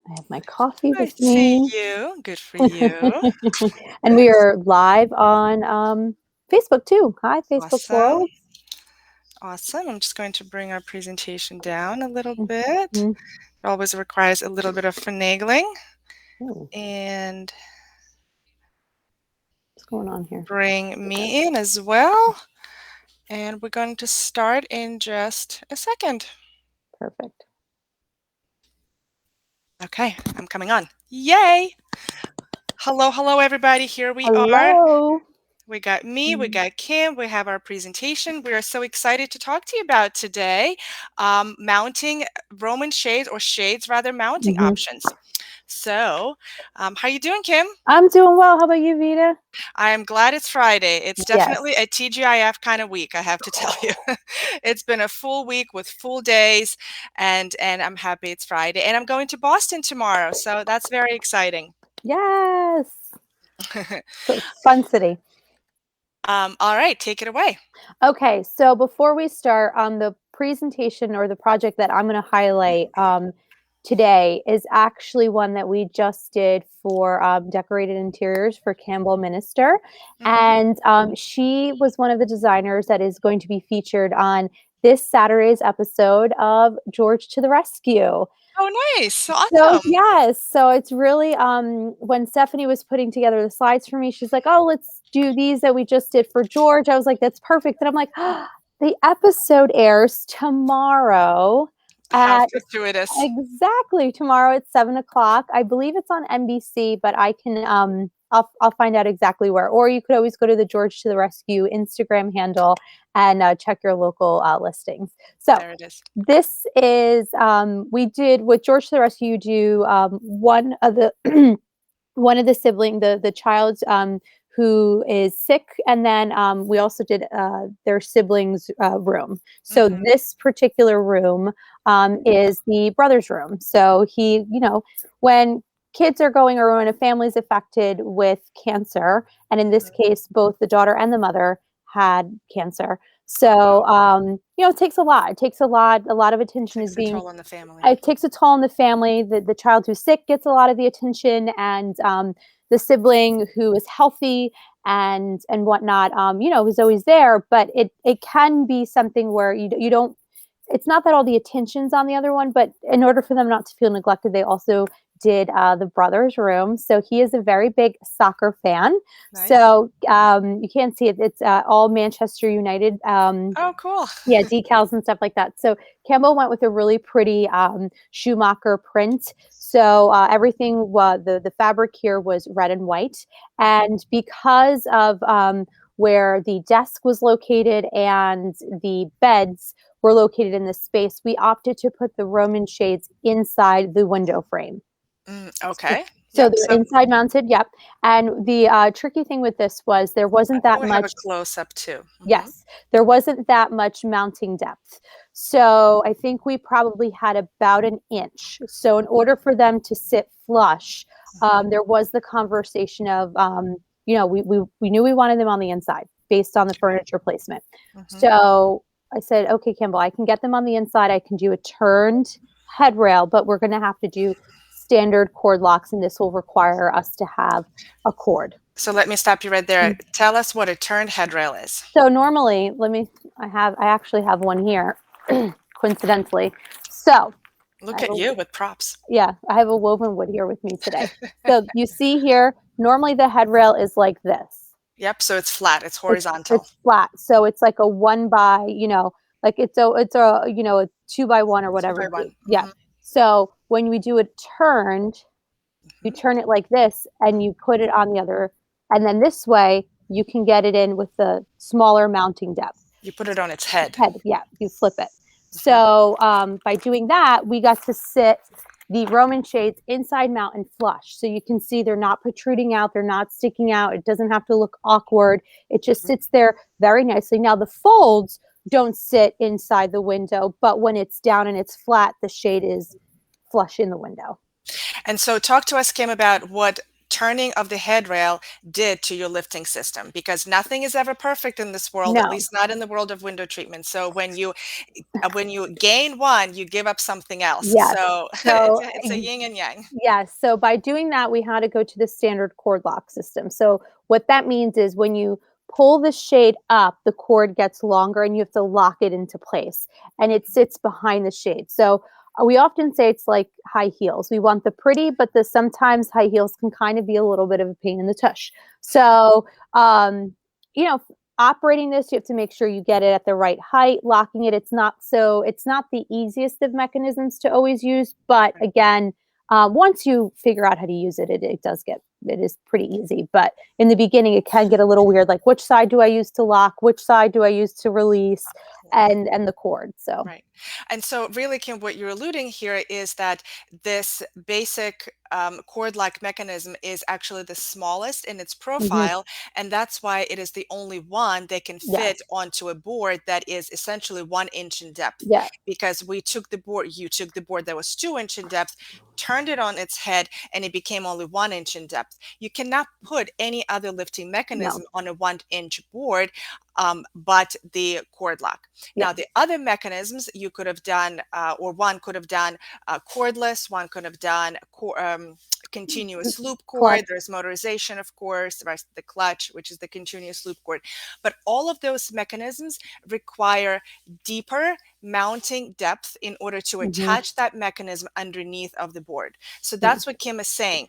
I have my coffee I with see me. you. Good for you. And we are live on Facebook too. Hi, Facebook Awesome. world. Awesome. I'm just going to bring our presentation down a little bit. Mhm. It always requires a little bit of finagling. Oh, And what's going on here? bring Okay, me in as well. And we're going to start in just a second. perfect. Okay, I'm coming on. Yay! Hello, hello, everybody. Here we are. Hello. We got me, we got Kim, we have our presentation. We are so excited to talk to you about today mounting Roman shades or shades rather mounting Hmm. options. So, how you doing, Kim? I'm doing well. How about you, Vita? I am glad it's Friday. It's definitely Yes. a TGIF kind of week, I have to tell you. It's been a full week with full days, and I'm happy it's Friday. And I'm going to Boston tomorrow, so that's very exciting. Yes. Fun city. All right, take it away. Okay, so before we start on the presentation or the project that I'm going to highlight today is actually one that we just did for decorated interiors for Campbell Minister. Hmm. And she was one of the designers that is going to be featured on this Saturday's episode of George to the Rescue. Oh, nice. So Awesome. yes, so it's really when Stephanie was putting together the slides for me, she's like, "Oh, let's do these that we just did for George." I was like, "That's perfect." And I'm like, the episode airs tomorrow How at fortuitous. exactly tomorrow at 7 o'clock. I believe it's on NBC, but I can I'll find out exactly where. Or you could always go to the George to the Rescue Instagram handle and check your local listings. So There it is. this is we did with George to the Rescue. You do one of the one of the sibling, the child who is sick, and then we also did their siblings' room. So Hmm. this particular room is the brother's room. So he, when kids are going or when a family is affected with cancer, and in this Hmm. case, both the daughter and the mother had cancer. So it takes a lot. It takes a lot. A lot of attention is Takes a being toll on the family. it takes a toll on the family. The child who's sick gets a lot of the attention, and the sibling who is healthy and whatnot, is always there. But it can be something where you don't. It's not that all the attention's on the other one, but in order for them not to feel neglected, they also did the brother's room. So he is a very big soccer fan. Nice. So you can't see it. It's all Manchester United. Oh, cool. Yeah, decals and stuff like that. So Campbell went with a really pretty Schumacher print. So everything, the fabric here was red and white, and because of where the desk was located and the beds were located in this space, we opted to put the Roman shades inside the window frame. Okay. So Yep. they're So inside mounted, yep. And the tricky thing with this was there I wasn't think that we have a much. close up too. Hmm. Yes, there wasn't that much mounting depth. So I think we probably had about an inch. So in order for them to sit flush, Hmm. there was the conversation of, we knew we wanted them on the inside based on the furniture placement. Hmm. So I said, okay, Kimball, I can get them on the inside. I can do a turned headrail, but we're going to have to do standard cord locks, and this will require us to have a cord. So let me stop you right there. Tell us what a turned headrail is. So normally, I actually have one here, coincidentally. So I Look have at a, you with props. yeah, I have a woven wood here with me today. So you see here, normally the headrail is like this. Yep. So it's flat. It's It's horizontal. it's flat. So it's like a one by, like it's a a 2 by 1 or Two whatever. by one. Yeah. So when we do it turned, you Hmm. turn it like this and you put it on the other, and then this way you can get it in with the smaller mounting depth. You put it on its head. Head, yeah, you flip it. Hmm. So by doing that, we got to sit the Roman shades inside mount and flush. So you can see they're not protruding out, they're not sticking out. It doesn't have to look awkward. It just sits there very nicely. Now the folds don't sit inside the window, but when it's down and it's flat, the shade is flush in the window. And so talk to us, Kim, about what turning of the headrail did to your lifting system, because nothing is ever perfect in this world, at No. least not in the world of window treatment. So when you gain one, you give up something else. Yes. So So it's a yin and yang. yes, so by doing that, we had to go to the standard cord lock system. So what that means is when you pull the shade up, the cord gets longer and you have to lock it into place, and it sits behind the shade. So we often say it's like high heels. We want the pretty, but the sometimes high heels can kind of be a little bit of a pain in the tush. So, you know, operating this, you have to make sure you get it at the right height. Locking it, it's not the easiest of mechanisms to always use, but Right. again, once you figure out how to use it, it is pretty easy. But in the beginning, it can get a little weird. Like, which side do I use to lock? Which side do I use to release? And the cord. So Right. And so really, Kim, what you're alluding here is that this basic cord-like mechanism is actually the smallest in its mhm, profile, and that's why it is the only one that can fit yes, onto a board that is essentially 1 inch in depth. yeah, Because you took the board that was 2 inch in depth, turned it on its head, and it became only 1 inch in depth. You cannot put any other lifting no, mechanism on a 1 inch board, but the cord lock. yeah, Now, the other mechanisms you could have done, or one could have done cordless, one could have done continuous loop cord. clutch. There's motorization, of course, the clutch, which is the continuous loop cord. But all of those mechanisms require deeper mounting depth in order to Hmm. attach that mechanism underneath of the board. So Yeah, that's what Kim is saying.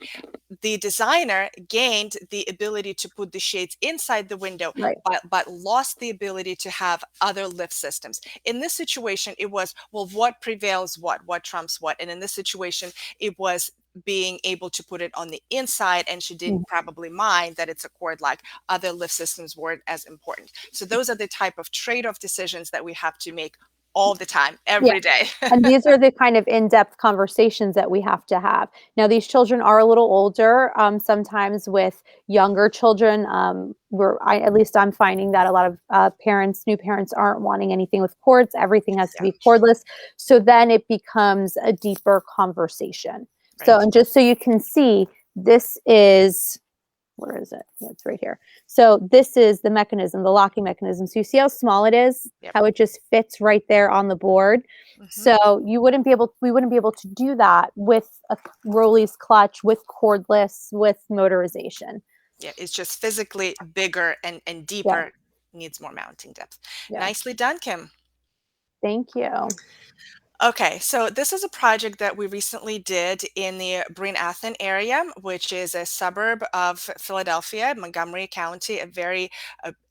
The designer gained the ability to put the shades inside the window, right. but lost the ability to have other lift systems. In this situation, it was, well, what prevails what trumps what? And in this situation, it was being able to put it on the inside, and she Mhm. didn't probably mind that it's a cord, like other lift systems weren't as important. So those are the type of trade-off decisions that we have to make all the time, Yeah. every day. And these are the kind of in-depth conversations that we have to have. Now, these children are a little older. Sometimes with younger children, at least I'm finding that a lot of new parents aren't wanting anything with cords. Everything has to Yeah, be cordless. So then it becomes a deeper conversation. So, right. and just so you can see, this is where is it? Yeah, it's right here. So this is the mechanism, the locking mechanism. So you see how small it is, Yep. how it just fits right there on the board. Hmm. So we wouldn't be able to do that with a Rolly's clutch, with cordless, with motorization. Yeah, it's just physically bigger and Yeah, deeper, needs more mounting depth. yeah. Nicely done, Kim. Thank you. Okay, so this is a project that we recently did in the Bryn Athyn area, which is a suburb of Philadelphia, Montgomery County, a very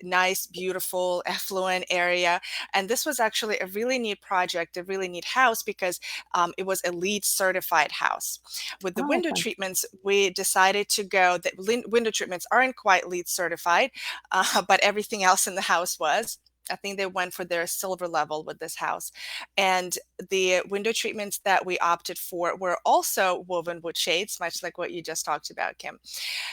nice, beautiful, affluent area. And this was actually a really neat project, a really neat house, because it was a LEED certified house. With the Oh, window fun. treatments, we decided to go that window treatments aren't quite LEED certified, but everything else in the house was. I think they went for their silver level with this house. And the window treatments that we opted for were also woven wood shades, much like what you just talked about, Kim.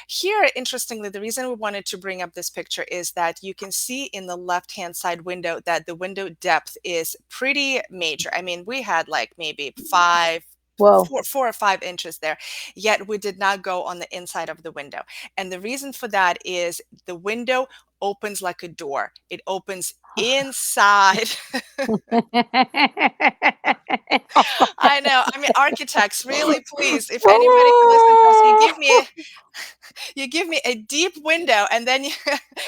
Here, interestingly, the reason we wanted to bring up this picture is that you can see in the left-hand side window that the window depth is pretty major. I mean, we had like maybe Whoa. 4 or 5 inches there, yet we did not go on the inside of the window. And the reason for that is the window opens like a door. It opens inside. I know. I mean, architects, really, please, if anybody can listen to us, you give me a deep window, and then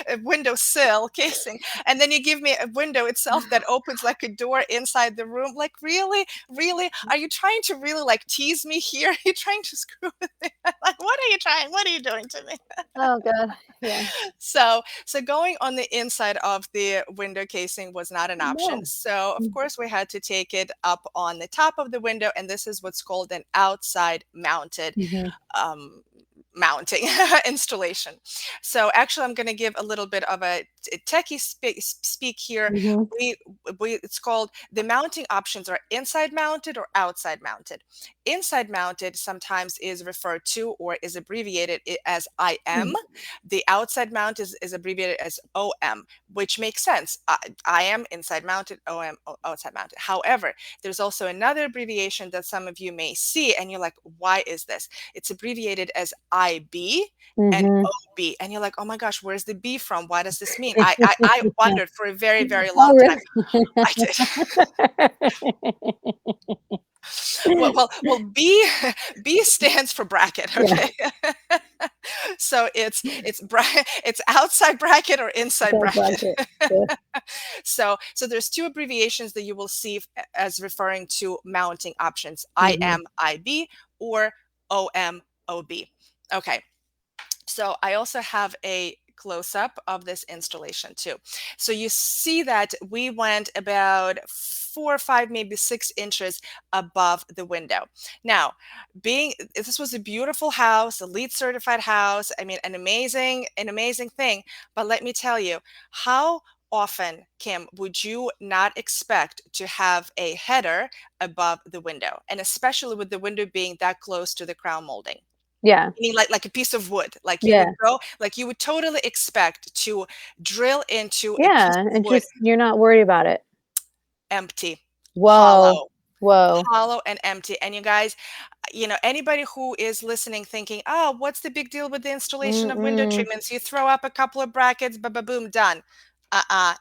a window sill casing, and then you give me a window itself that opens like a door inside the room. Like, really, really, are you trying to really like tease me here? Are you trying to screw with me? Like, what are you trying? What are you doing to me? Oh, God. Yeah. So going on the inside of the window casing was not an option. No. So of course we had to take it up on the top of the window, and this is what's called an outside mounted Mhm. um, mounting installation. So actually, I'm going to give a little bit of a techie speak here. Mhm. We, it's called, the mounting options are inside mounted or outside mounted. Inside mounted sometimes is referred to or is abbreviated as IM. Mhm. The outside mount is abbreviated as OM, which makes sense. IM, inside mounted, OM, outside mounted. However, there's also another abbreviation that some of you may see, and you're like, why is this? It's abbreviated as IB and Mhm. OB. And you're like, oh my gosh, where's the B from? What does this mean? I wondered for a very, very Oh, long time. really? I did. Well, B B stands for bracket, Yeah, okay? So it's outside bracket or inside that bracket. bracket. Yeah. So there's two abbreviations that you will see as referring to mounting options, Mhm. IMIB or OMOB. Okay. So I also have a close up of this installation too. So you see that we went about 4 or 5, maybe 6 inches above the window. Now, being this was a beautiful house, a LEED certified house. I mean, an amazing thing. But let me tell you, how often, Kim, would you not expect to have a header above the window, and especially with the window being that close to the crown molding? Yeah, Meaning like a piece of wood, yeah, like you would totally expect to drill into a piece yeah, of and wood just you're not worried about it. empty, Whoa, hollow, whoa. hollow and empty. And you guys, anybody who is listening thinking, oh, what's the big deal with the installation of window Mm-mm. treatments? You throw up a couple of brackets, ba ba boom, done.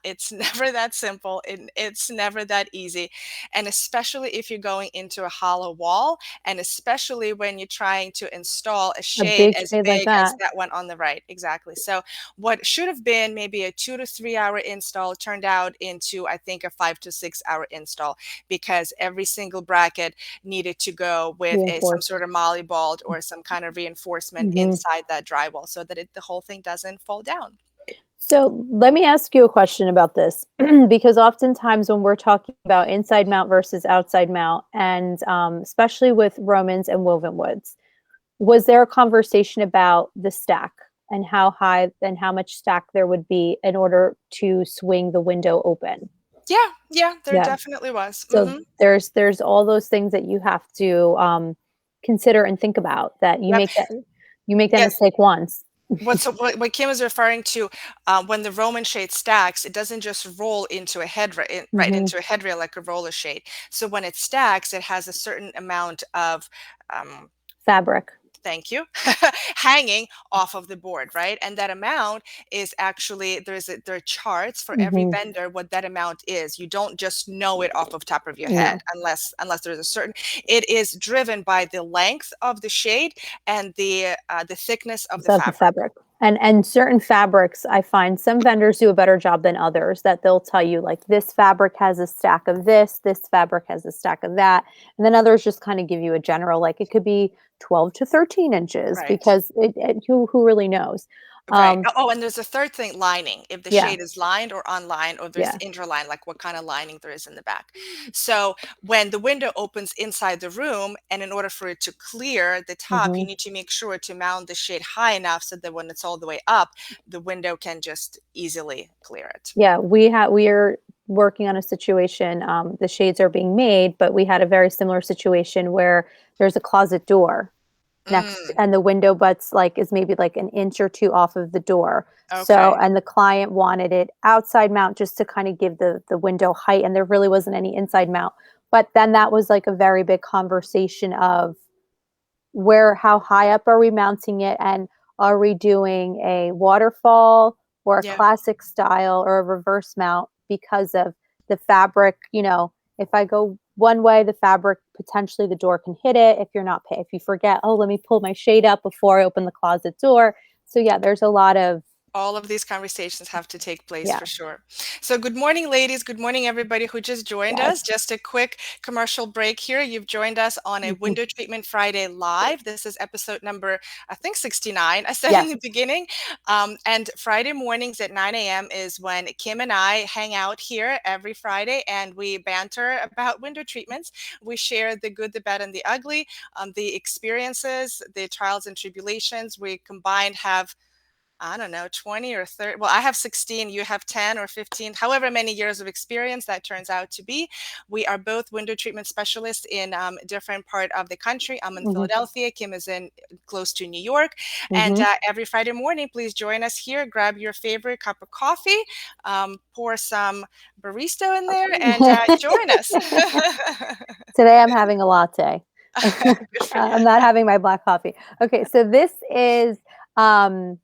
It's never that simple. It's never that easy. And especially if you're going into a hollow wall, and especially when you're trying to install a A shade big as shade like big as that. that one on the right. Exactly. So what should have been maybe a 2 to 3 hour install turned out into, I think, a 5 to 6 hour install, because every single bracket needed to go with some Reinforced. sort of molly or some kind of reinforcement Mhm. inside that drywall so that the whole thing doesn't fall down. So let me ask you a question about this, because oftentimes when we're talking about inside mount versus outside mount, and especially with Romans and woven woods, was there a conversation about the stack and how high and how much stack there would be in order to swing the window open? Yeah, yeah, there Yeah. definitely was. So there's all those things that you have to consider and think about, that Yep. you make that Yes. mistake once. What Kim is referring to, when the Roman shade stacks, it doesn't just roll into a right Hmm. into a headrail like a roller shade. So when it stacks, it has a certain amount of um, Fabric. thank you, hanging off of the board, right? And that amount is actually there are charts for every Hmm. vendor what that amount is. You don't just know it off of top of your head No. unless there's a certain. It is driven by the length of the shade and the thickness of the Of the fabric. fabric. And certain fabrics, I find some vendors do a better job than others, that they'll tell you like this fabric has a stack of this fabric has a stack of that. And then others just kind of give you a general, like it could be 12 to 13 inches, Right. because who really knows? Right. Um, Oh, and there's a third thing, lining. If the yeah, shade is lined or unlined, or there's yeah. interline, like what kind of lining there is in the back. So when the window opens inside the room, and in order for it to clear the top, Hmm. you need to make sure to mount the shade high enough so that when it's all the way up, the window can just easily clear it. Yeah, we are working on a situation. The shades are being made, but we had a very similar situation where there's a closet door next, Mm, and the window butts like is maybe like an inch or two off of the door. So, okay. and the client wanted it outside mount just to kind of give the window height, and there really wasn't any inside mount. But then that was like a very big conversation of how high up are we mounting it, and are we doing a waterfall or a Yeah. classic style or a reverse mount, because of the fabric. If I go one way, the fabric, potentially the door can hit it if you're not pay if you forget, oh, let me pull my shade up before I open the closet door. So yeah, there's a lot of, All of these conversations have to take place yeah, for sure. So, good morning, ladies. Good morning, everybody who just joined us. yes. Just a quick commercial break here. You've joined us on a Mhm. Window Treatment Friday live. This is episode number, I think, 69. I said in Yes. the beginning. And Friday mornings at 9 a.m. is when Kim and I hang out here every Friday, and we banter about window treatments. We share the good, the bad, and the ugly, the experiences, the trials and tribulations. We combined have, I don't know, 20 or 30. Well, I have 16, you have 10 or 15, however many years of experience that turns out to be. We are both window treatment specialists in a different part of the country. I'm in Hmm. Philadelphia. Kim is in close to New York. And Hmm. every Friday morning, please join us here. Grab your favorite cup of coffee, pour some barista in there, and join us. Today I'm having a latte. Good for you. I'm not having my black coffee. Okay, so this is um,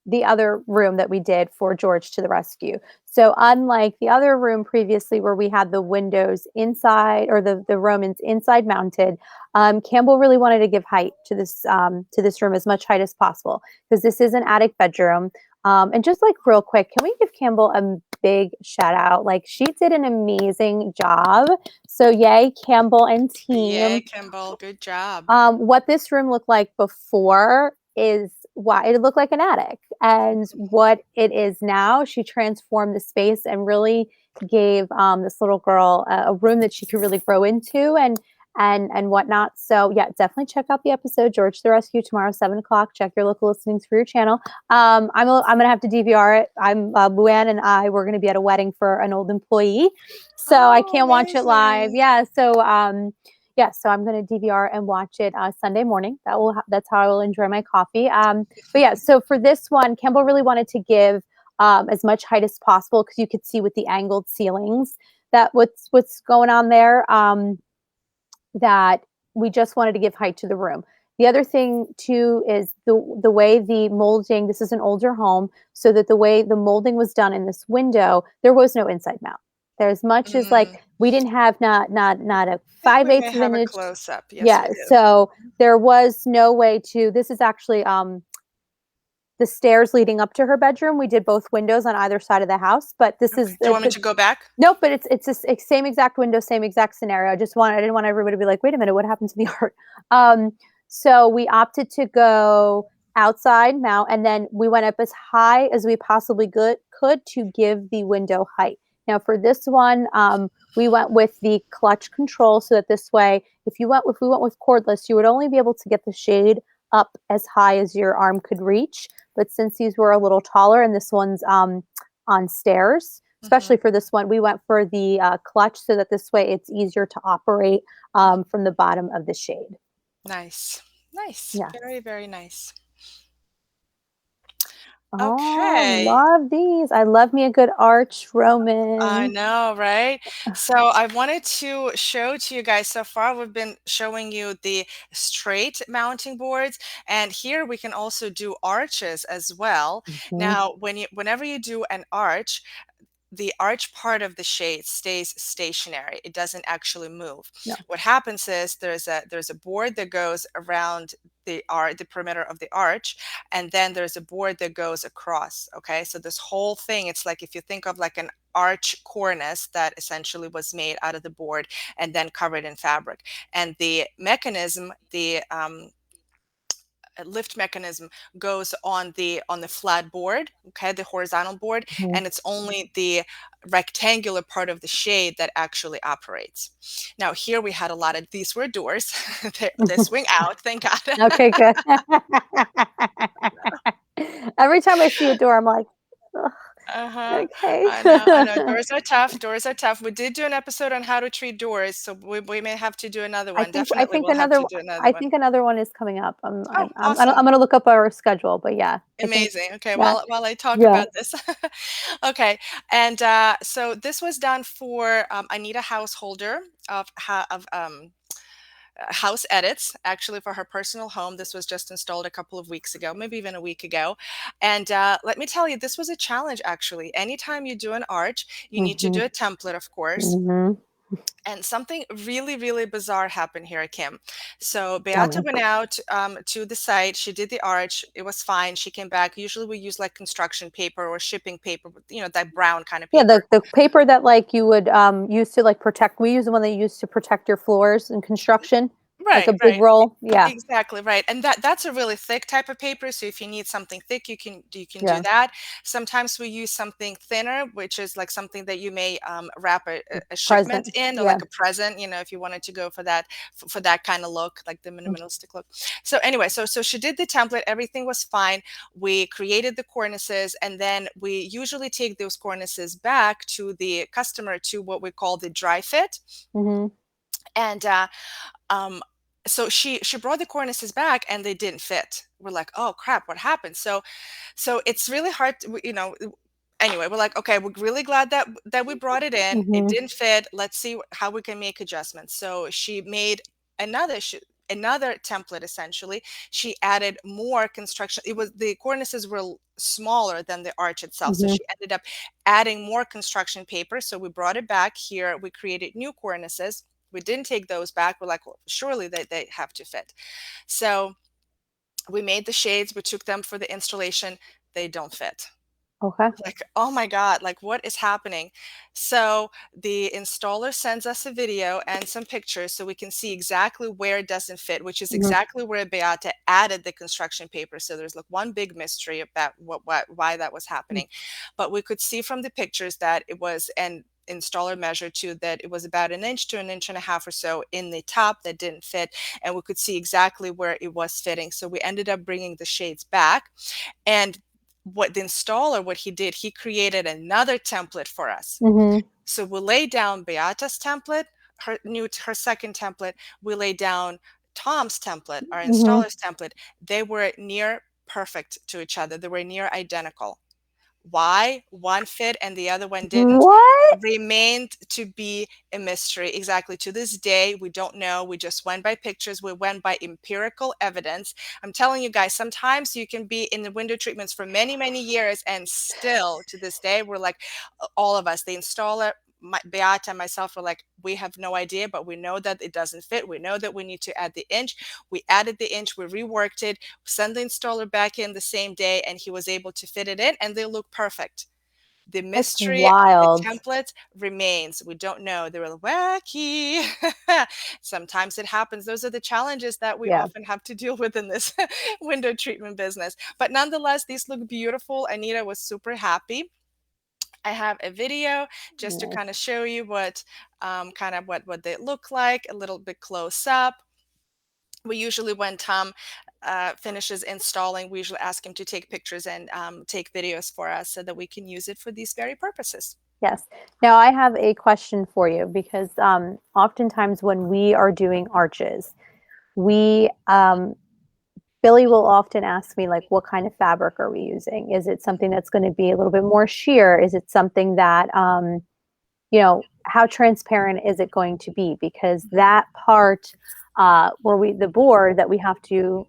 the other room that we did for George to the rescue. So unlike the other room previously where we had the windows inside or the Romans inside mounted, Campbell really wanted to give height to this room, as much height as possible, because this is an attic bedroom. And just like real quick, can we give Campbell a big shout out? Like she did an amazing job. So yay, Campbell and Yay, team. Kimball, good job. What this room looked like before is why it looked like an attic. And what it is now, she transformed the space and really gave this little girl a room that she could really grow into and whatnot. So yeah, definitely check out the episode George the Rescue tomorrow, 7 o'clock. Check your local listings for your channel. I'm gonna have to DVR it. I'm Luann and I we're gonna be at a wedding for an old employee, so I Oh, can't watch it live. amazing. So I'm going to DVR and watch it Sunday morning. That's how I will enjoy my coffee. But yeah, so for this one, Campbell really wanted to give as much height as possible because you could see with the angled ceilings that what's going on there. That we just wanted to give height to the room. The other thing too is the way the molding. This is an older home, so that the way the molding was done in this window, there was no inside mount. There as much as like I we didn't have not a think five we may eighths of have an a inch. close up. Yes, we Yeah, do. so there was no way to. This is actually the stairs leading up to her bedroom. We did both windows on either side of the house, but this Okay. is Do you want me to go back? nope, but it's the same exact window, same exact scenario. I didn't want everybody to be like, wait a minute, what happened to the art? Um, so we opted to go outside mount, and then we went up as high as we possibly could to give the window height. Now for this one, we went with the clutch control, so that this way, if we went with cordless, you would only be able to get the shade up as high as your arm could reach. But since these were a little taller, and this one's on stairs, Hmm. especially for this one, we went for the clutch so that this way it's easier to operate from the bottom of the shade. Nice. Nice. Yes. Very, very nice. Oh, Okay. love these. I love me a good arch I Roman. know, right? So I wanted to show to you guys so far, we've been showing you the straight mounting boards, and here we can also do arches as well. Mhm. Now, whenever you do an arch, the arch part of the shade stays stationary. It doesn't actually move. No. What happens is there's a board that goes around the perimeter of the arch, and then there's a board that goes across. Okay, so this whole thing, it's like if you think of like an arch cornice that essentially was made out of the board and then covered in fabric. And the mechanism, the lift mechanism goes on the flat board, okay, the horizontal board, Mhm. and it's only the rectangular part of the shade that actually operates. Now here we had a lot of these were doors. They swing out, thank God. Okay, good. Every time I see a door, I'm like, "Ugh, Uh-huh. okay." I know. Doors are tough. Doors are tough. We did do an episode on how to treat doors, so we may have to do another one. I Definitely, think we'll have to do another I one. think another one is coming up. Oh, awesome. I'm gonna look up our schedule, but yeah, I think Amazing. Okay, yeah, while I talk yeah. about this. Okay, and so this was done for Anita Householder of house edits, actually for her personal home. This was just installed a couple of weeks ago, maybe even a week ago. And let me tell you, this was a challenge actually. Anytime you do an arch, you need to Mhm. do a template, of course. Mhm. And something really, really bizarre happened here, Kim. So Tell Beata me. went out to the site. She did the arch. It was fine. She came back. Usually we use like construction paper or shipping paper, that brown kind of Yeah, paper. the paper that like you would use to like protect. We use the one they use to protect your floors in construction, like a Right, big right. roll. Yeah, Exactly right, and that's a really thick type of paper. So if you need something thick, you can do yeah. that. Sometimes we use something thinner, which is like something that you may wrap a shipment Present. in, or Yeah. like a present. If you wanted to go for that for that kind of look, like the minimalistic look. So anyway, so she did the template. Everything was fine. We created the cornices, and then we usually take those cornices back to the customer to what we call the dry fit, Mm-hmm. and um, so she brought the cornices back and they didn't fit. We're like, oh crap, what happened? So it's really hard to, anyway, we're like, okay, we're really glad that we brought it in. It Mm-hmm. didn't fit. Let's see how we can make adjustments. So she made another another template essentially. She added more construction. It was the cornices were smaller than the arch itself, so Mhm. she ended up adding more construction paper. So we brought it back here. We created new cornices. We didn't take those back. We're like, well, surely they have to fit. So we made the shades. We took them for the installation. They don't fit. Okay. Like, oh my God, like what is happening? So the installer sends us a video and some pictures so we can see exactly where it doesn't fit, which is Mhm. exactly where Beata added the construction paper. So there's like one big mystery about why that was Mm. happening. But we could see from the pictures that it was, and installer measured too, that it was about 1 inch to 1.5 inches or so in the top that didn't fit, and we could see exactly where it was fitting. So we ended up bringing the shades back, and what the installer, what he did, he created another template for us. Mhm. So we lay down Beata's template, her second template. We lay down Tom's template, our Mhm. installer's template. They were near perfect to each other. They were near identical. Why one fit and the other one didn't What? remained to be a mystery. Exactly. To this day, we don't know. We just went by pictures. We went by empirical evidence. I'm telling you guys, sometimes you can be in the window treatments for many, many years, and still to this day, we're like, all of us, the installer, Beata and myself, were like, we have no idea, but we know that it doesn't fit. We know that we need to add the inch. We added the inch, we reworked it, sent the installer back in the same day, and he was able to fit it in, and they look perfect. The That's mystery of the wild. template remains. We don't know. They were wacky. Sometimes it happens. Those are the challenges that we Yeah. often have to deal with in this window treatment business. But nonetheless, these look beautiful. Anita was super happy. I have a video just to kind of Nice. show you what kind of what they look like a little bit close up. We usually, when Tom finishes installing, we usually ask him to take pictures and take videos for us so that we can use it for these very purposes. Yes. Now I have a question for you because oftentimes when we are doing arches, we Billy will often ask me like, what kind of fabric are we using? Is it something that's going to be a little bit more sheer? Is it something that how transparent is it going to be? Because Mhm. that part where the board that we have to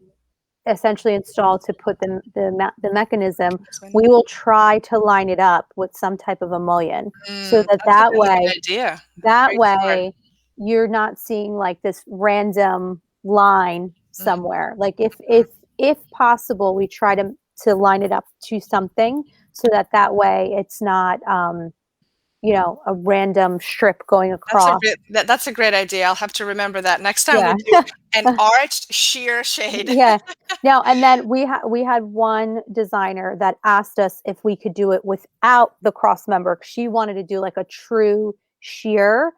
essentially install to put the mechanism, This one. we will try to line it up with some type of emulsion so that That's a really good idea. that Very smart. way you're not seeing like this random line Mhm. somewhere. Like if possible, we try to line it up to something so that that way it's not a random strip going across. That's a great idea. I'll have to remember that next time we Yeah. do an arched sheer shade. Yeah. Now, and then we had one designer that asked us if we could do it without the cross member. She wanted to do like a true sheer,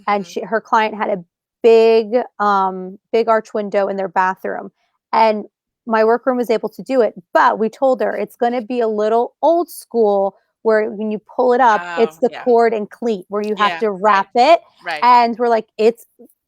and Mhm. her client had a big arch window in their bathroom, and my workroom was able to do it, but we told her it's going to be a little old school where when you pull it up, it's Oh, the yeah. cord and cleat where you have Yeah, to right, wrap it, right. and we're like, it's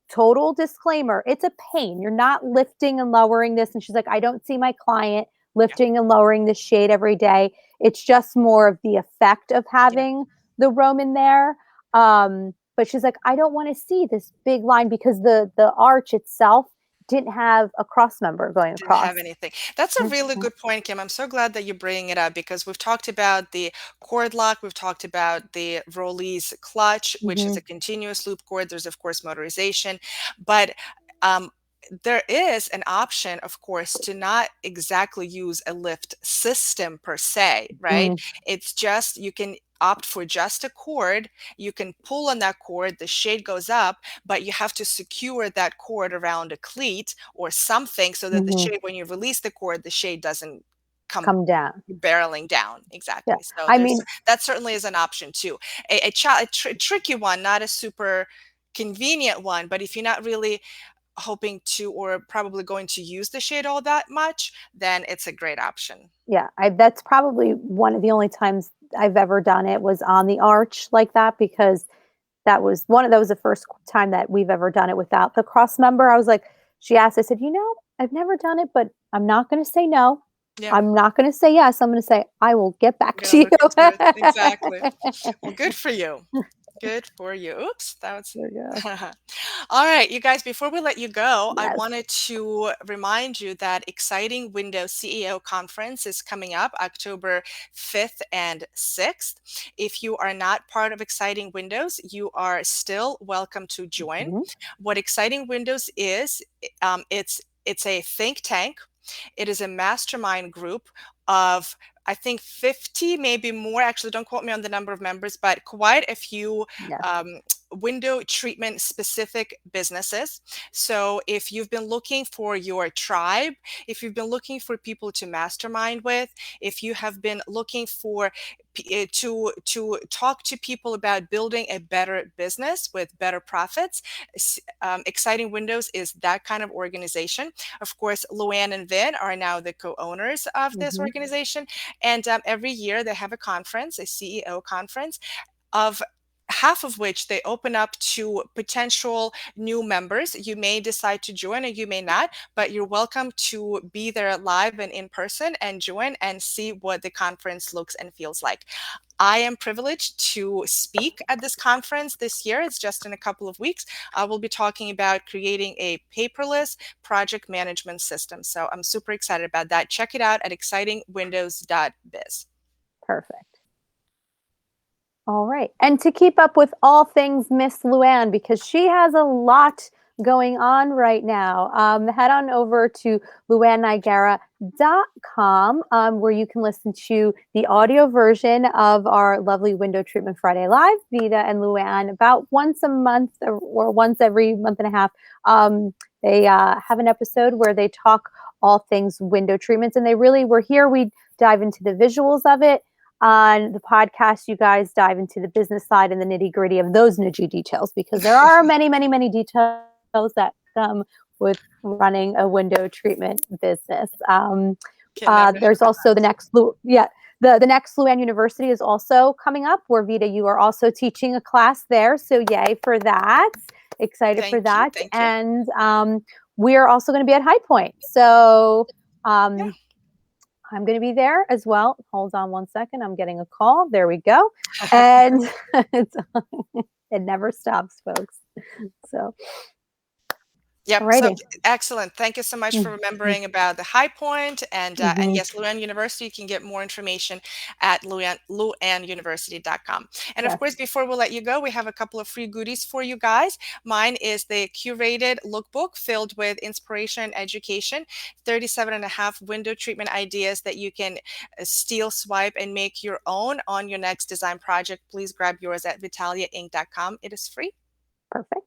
total disclaimer, it's a pain. You're not lifting and lowering this. And she's like, I don't see my client Yeah, lifting and lowering this shade every day. It's just more of the effect of yeah. having the Roman there. But she's like, I don't want to see this big line because the arch itself didn't have a cross member going Didn't have across. anything. That's a really Mhm. good point, Kim. I'm so glad that you're bringing it up because we've talked about the cord lock, we've talked about the Rollease clutch, which is Mhm. a continuous loop cord. There's, of course, motorization, but um, there is an option, of course, to not exactly use a lift system per se, right? Mhm. It's just you can opt for just a cord. You can pull on that cord, the shade goes up, but you have to secure that cord around a cleat or something so that the Mhm. shade, when you release the cord, the shade doesn't come Come down. barreling down. Yeah. Exactly. So I there's mean, that certainly is an option too. A tricky one, not a super convenient one, but if you're not really hoping to or probably going to use the shade all that much, then it's a great option. yeah, that's probably one of the only times I've ever done it was on the arch like that because that was the first time that we've ever done it without the cross member. I was like, she asked, I said, I've never done it, but I'm not going to say no. Yeah, I'm not going to say yes. I'm going to say, I will get I'm back gonna to look into it. you. Exactly. Well, good for you. Good for you. Oops, that was. There you go. All right, you guys, before we let you go, I Yes. wanted to remind you that Exciting Windows CEO Conference is coming up October 5th and 6th. If you are not part of Exciting Windows, you are still welcome to join. Mhm. What Exciting Windows is, it's a think tank. It is a mastermind group of, I think, 50, maybe more. Actually, don't quote me on the number of members, but quite a few Yes. window treatment specific businesses. So if you've been looking for your tribe, if you've been looking for people to mastermind with, if you have been looking for to talk to people about building a better business with better profits, Exciting Windows is that kind of organization. Of course, Luann and Vin are now the co-owners of this Mhm. organization, and every year they have a conference, a CEO conference, of half of which they open up to potential new members. You may decide to join or you may not, but you're welcome to be there live and in person and join and see what the conference looks and feels like. I am privileged to speak at this conference this year. It's just in a couple of weeks. I will be talking about creating a paperless project management system. So I'm super excited about that. Check it out at excitingwindows.biz. Perfect. All right. And to keep up with all things Miss Luann, because she has a lot going on right now, head on over to luannigera.com, where you can listen to the audio version of our lovely Window Treatment Friday Live. Vita and Luann, about once a month or once every month and a half, they have an episode where they talk all things window treatments. And we're here, we dive into the visuals of it. On the podcast, you guys dive into the business side and the nitty gritty of those nitty details, because there are many, many, many details that come with running a window treatment business. Can never There's also the next, the next Luann University is also coming up, where Vita, you are also teaching a class there. So yay for that. Excited for Thank you. that. Thank you. And we're also going to be at High Point. So Yeah. I'm going to be there as well. Hold on one second. I'm getting a call. There we go. And it never stops, folks. So, Yep. So alrighty. excellent. Thank you so much for Mm-hmm. remembering about the High Point, and Mm-hmm. yes, Luann University. You can get more information at luannuniversity.com. And of Yes, course, before we let you go, we have a couple of free goodies for you guys. Mine is the curated lookbook filled with inspiration and education, 37 and a half window treatment ideas that you can steal, swipe, and make your own on your next design project. Please grab yours at vitaliainc.com. It is free. perfect.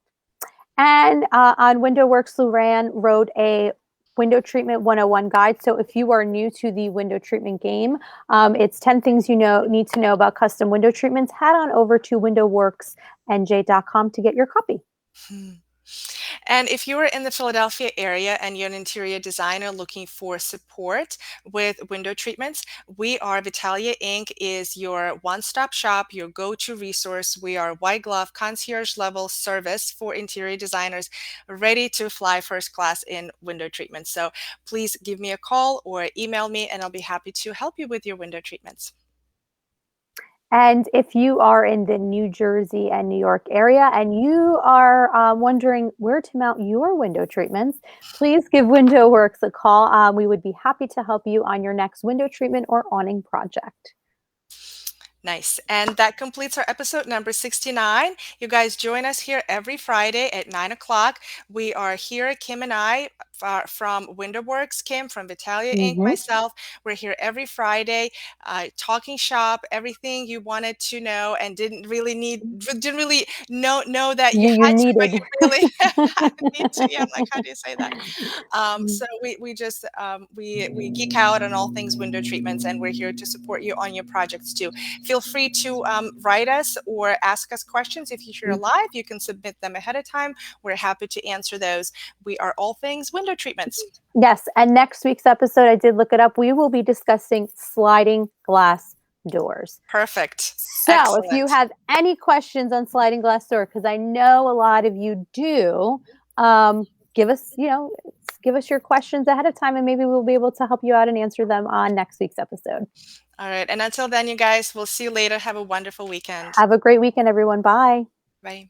And on WindowWorks, Luann wrote a window treatment 101 guide. So if you are new to the window treatment game, it's 10 things you need to know about custom window treatments. Head on over to windowworksnj.com to get your copy. Hmm. And if you are in the Philadelphia area and you're an interior designer looking for support with window treatments, we are Vitalia Inc. is your one-stop shop, your go-to resource. We are white glove concierge level service for interior designers ready to fly first class in window treatments. So please give me a call or email me and I'll be happy to help you with your window treatments. And if you are in the New Jersey and New York area and you are wondering where to mount your window treatments, please give WindowWorks a call. We would be happy to help you on your next window treatment or awning project. Nice. And that completes our episode number 69. You guys join us here every Friday at 9 o'clock. We are here, Kim and I, from WindowWorks, Kim from Vitalia Inc., Mm-hmm. myself. We're here every Friday, talking shop, everything you wanted to know and didn't really know that you You had to, but needed. you really need to. Yeah, I'm like, how do you say that? So we just we geek out on all things window treatments, and we're here to support you on your projects too. Feel free to write us or ask us questions. If you're here live, you can submit them ahead of time. We're happy to answer those. We are all things window treatments. Yes, and next week's episode, I did look it up. We will be discussing sliding glass doors. Perfect. So if you Excellent. have any questions on sliding glass door, because I know a lot of you do, give us, give us your questions ahead of time, and maybe we'll be able to help you out and answer them on next week's episode. All right. And until then, you guys, we'll see you later. Have a wonderful weekend. Have a great weekend, everyone. Bye. Bye.